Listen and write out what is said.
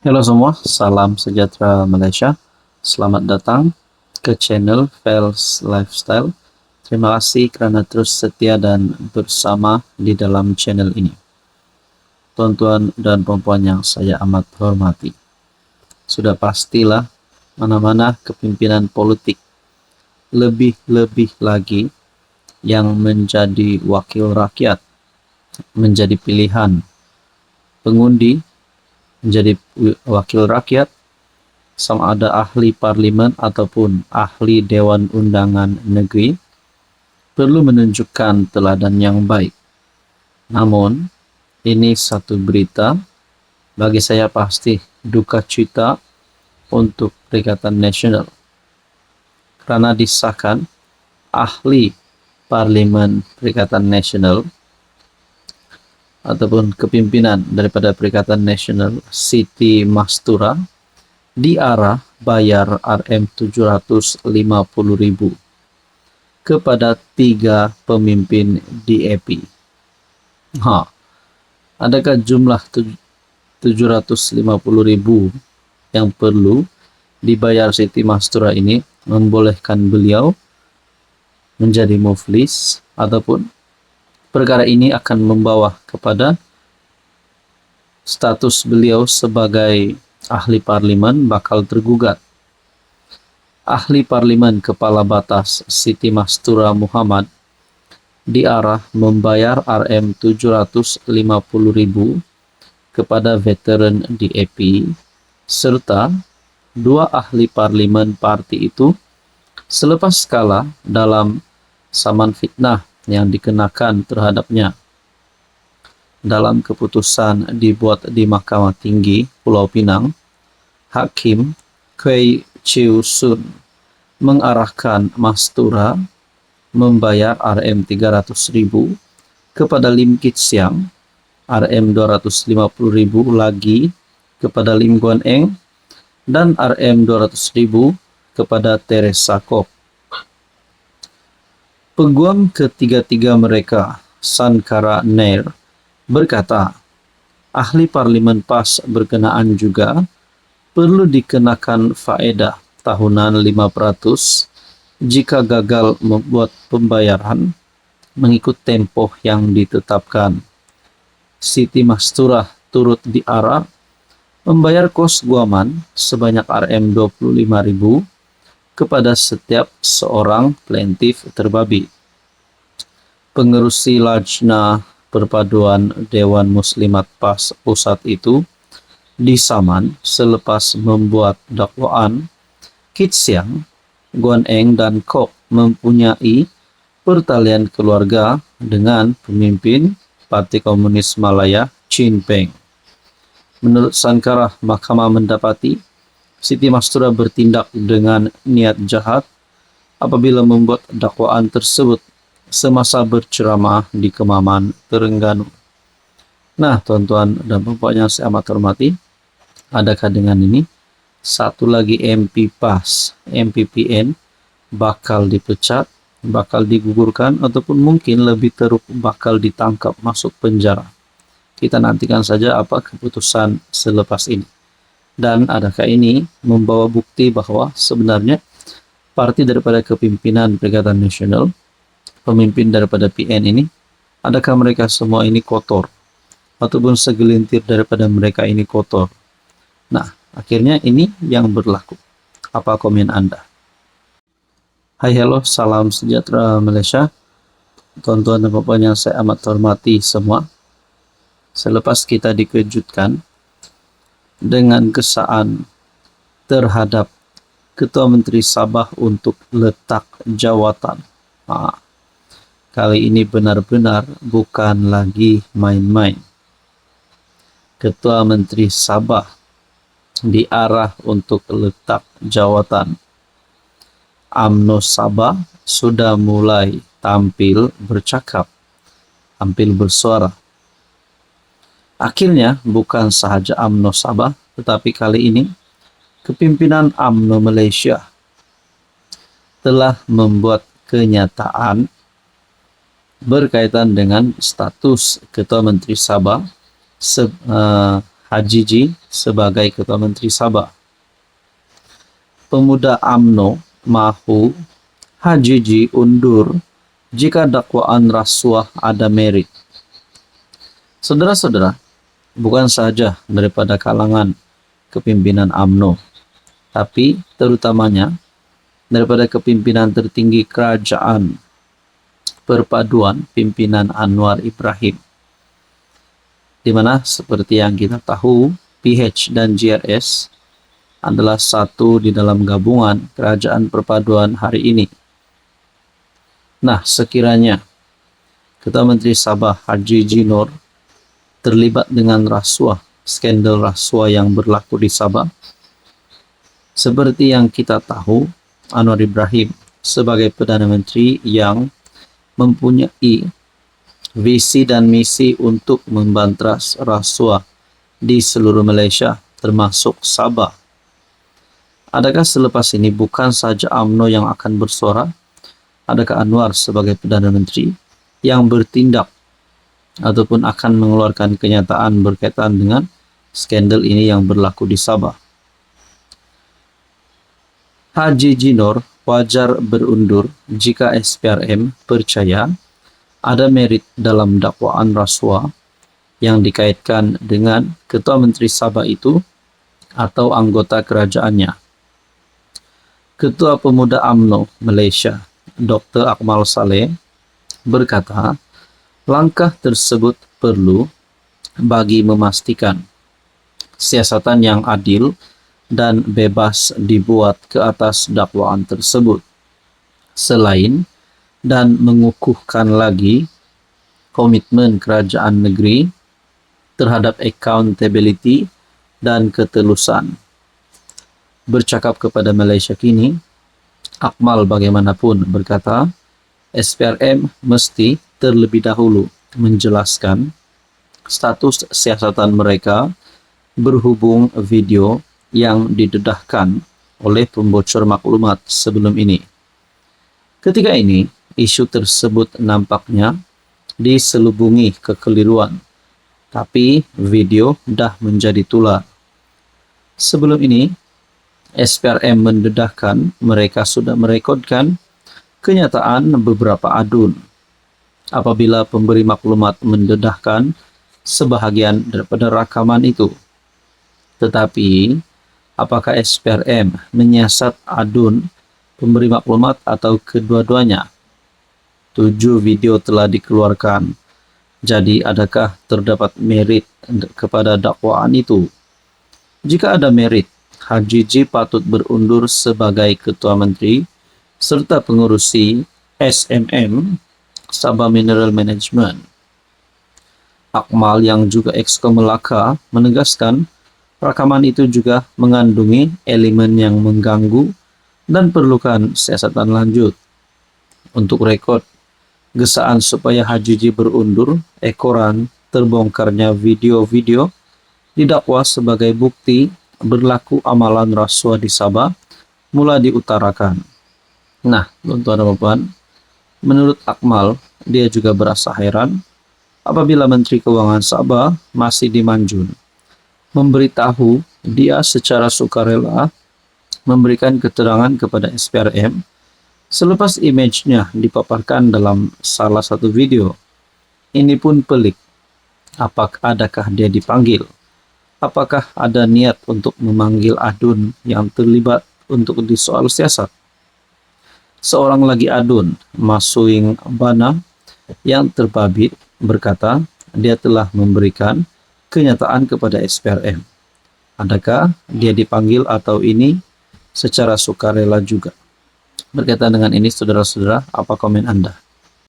Halo semua, salam sejahtera Malaysia. Selamat datang ke channel Fels Lifestyle. Terima kasih kerana terus setia dan bersama di dalam channel ini. Tuan-tuan dan puan-puan yang saya amat hormati, sudah pastilah mana-mana kepimpinan politik, lebih-lebih lagi yang menjadi wakil rakyat, menjadi pilihan pengundi, menjadi wakil rakyat, sama ada ahli parlimen ataupun ahli Dewan Undangan Negeri, perlu menunjukkan teladan yang baik. Namun, ini satu berita bagi saya pasti duka cita untuk Perikatan Nasional, kerana disahkan ahli Parlimen Perikatan Nasional ataupun kepimpinan daripada Perikatan Nasional, Siti Mastura, diarah bayar RM750,000 kepada 3 pemimpin DAP. Adakah jumlah 750,000 yang perlu dibayar Siti Mastura ini membolehkan beliau menjadi muflis, ataupun perkara ini akan membawa kepada status beliau sebagai ahli parlimen bakal tergugat? Ahli parlimen kepala batas Siti Mastura Muhammad diarah membayar RM750,000 kepada veteran DAP serta 2 ahli parlimen parti itu selepas kalah dalam saman fitnah yang dikenakan terhadapnya. Dalam keputusan dibuat di Mahkamah Tinggi Pulau Pinang, Hakim Kwei Chiu Sun mengarahkan Mastura membayar RM300,000 kepada Lim Kit Siang, RM250,000 lagi kepada Lim Guan Eng, dan RM200,000 kepada Teresa Kok. Peguam ketiga-tiga mereka, Sankara Nair, berkata, ahli parlimen PAS berkenaan juga perlu dikenakan faedah tahunan 5% jika gagal membuat pembayaran mengikut tempoh yang ditetapkan. Siti Mastura turut diarah membayar kos guaman sebanyak RM25,000 kepada setiap seorang plaintiff terbabi. Pengerusi Lajna Perpaduan Dewan Muslimat PAS Pusat itu disaman selepas membuat dakwaan Kit Siang, Guan Eng dan Kok mempunyai pertalian keluarga dengan pemimpin Parti Komunis Malaya Chin Peng. Menurut Sankara, mahkamah mendapati Siti Mastura bertindak dengan niat jahat apabila membuat dakwaan tersebut semasa berceramah di Kemaman, Terengganu. Nah, tuan-tuan dan puan yang saya amat hormati, adakah dengan ini satu lagi MP PAS, MPPN bakal dipecat, bakal digugurkan, ataupun mungkin lebih teruk bakal ditangkap masuk penjara? Kita nantikan saja apa keputusan selepas ini. Dan adakah ini membawa bukti bahwa sebenarnya parti daripada kepimpinan Perikatan Nasional, pemimpin daripada PN ini, adakah mereka semua ini kotor? Ataupun segelintir daripada mereka ini kotor? Nah, akhirnya ini yang berlaku. Apa komen Anda? Hai, hello, salam sejahtera Malaysia. Tuan-tuan dan puan yang saya amat hormati semua, selepas kita dikejutkan dengan kesaan terhadap Ketua Menteri Sabah untuk letak jawatan, kali ini benar-benar bukan lagi main-main. Ketua Menteri Sabah diarah untuk letak jawatan. UMNO Sabah sudah mulai tampil bercakap, tampil bersuara. Akhirnya bukan sahaja UMNO Sabah, tetapi kali ini kepimpinan UMNO Malaysia telah membuat kenyataan berkaitan dengan status Ketua Menteri Sabah Hajiji sebagai Ketua Menteri Sabah. Pemuda UMNO mahu Hajiji undur jika dakwaan rasuah ada merit. Saudara-saudara, bukan saja daripada kalangan kepimpinan UMNO, tapi terutamanya daripada kepimpinan tertinggi kerajaan perpaduan pimpinan Anwar Ibrahim, di mana seperti yang kita tahu PH dan GRS adalah satu di dalam gabungan kerajaan perpaduan hari ini. Nah, sekiranya Ketua Menteri Sabah Hajiji Noor terlibat dengan rasuah, skandal rasuah yang berlaku di Sabah, seperti yang kita tahu, Anwar Ibrahim sebagai Perdana Menteri yang mempunyai visi dan misi untuk membantras rasuah di seluruh Malaysia, termasuk Sabah. Adakah selepas ini bukan saja UMNO yang akan bersuara? Adakah Anwar sebagai Perdana Menteri yang bertindak ataupun akan mengeluarkan kenyataan berkaitan dengan skandal ini yang berlaku di Sabah? Hajiji Noor wajar berundur jika SPRM percaya ada merit dalam dakwaan rasuah yang dikaitkan dengan Ketua Menteri Sabah itu atau anggota kerajaannya. Ketua Pemuda UMNO Malaysia, Dr. Akmal Saleh, berkata, langkah tersebut perlu bagi memastikan siasatan yang adil dan bebas dibuat ke atas dakwaan tersebut. Selain dan mengukuhkan lagi komitmen kerajaan negeri terhadap accountability dan ketelusan. Bercakap kepada Malaysia Kini, Akmal bagaimanapun berkata, SPRM mesti terlebih dahulu menjelaskan status siasatan mereka berhubung video yang didedahkan oleh pembocor maklumat sebelum ini. Ketika ini, isu tersebut nampaknya diselubungi kekeliruan, tapi video dah menjadi tular. Sebelum ini, SPRM mendedahkan mereka sudah merekodkan kenyataan beberapa adun. Apabila pemberi maklumat mendedahkan sebahagian daripada rakaman itu. Tetapi, apakah SPRM menyiasat adun pemberi maklumat atau kedua-duanya? 7 video telah dikeluarkan. Jadi, adakah terdapat merit kepada dakwaan itu? Jika ada merit, Hajiji patut berundur sebagai Ketua Menteri serta pengurusi SMM Sabah Mineral Management. Akmal yang juga Exco Melaka menegaskan rakaman itu juga mengandungi elemen yang mengganggu dan perlukan siasatan lanjut. Untuk rekod, gesaan supaya Hajiji berundur ekoran terbongkarnya video-video didakwa sebagai bukti berlaku amalan rasuah di Sabah mula diutarakan. Nah, tuan-tuan dan puan, menurut Akmal, dia juga berasa heran apabila Menteri Keuangan Sabah masih Manjun memberitahu dia secara sukarela memberikan keterangan kepada SPRM selepas image-nya dipaparkan dalam salah satu video. Ini pun pelik. Adakah dia dipanggil? Apakah ada niat untuk memanggil adun yang terlibat untuk disoal siasat? Seorang lagi adun, Masuing Bana, yang terbabit berkata dia telah memberikan kenyataan kepada SPRM. Adakah dia dipanggil atau ini secara sukarela juga? Berkaitan dengan ini, saudara-saudara, apa komen Anda?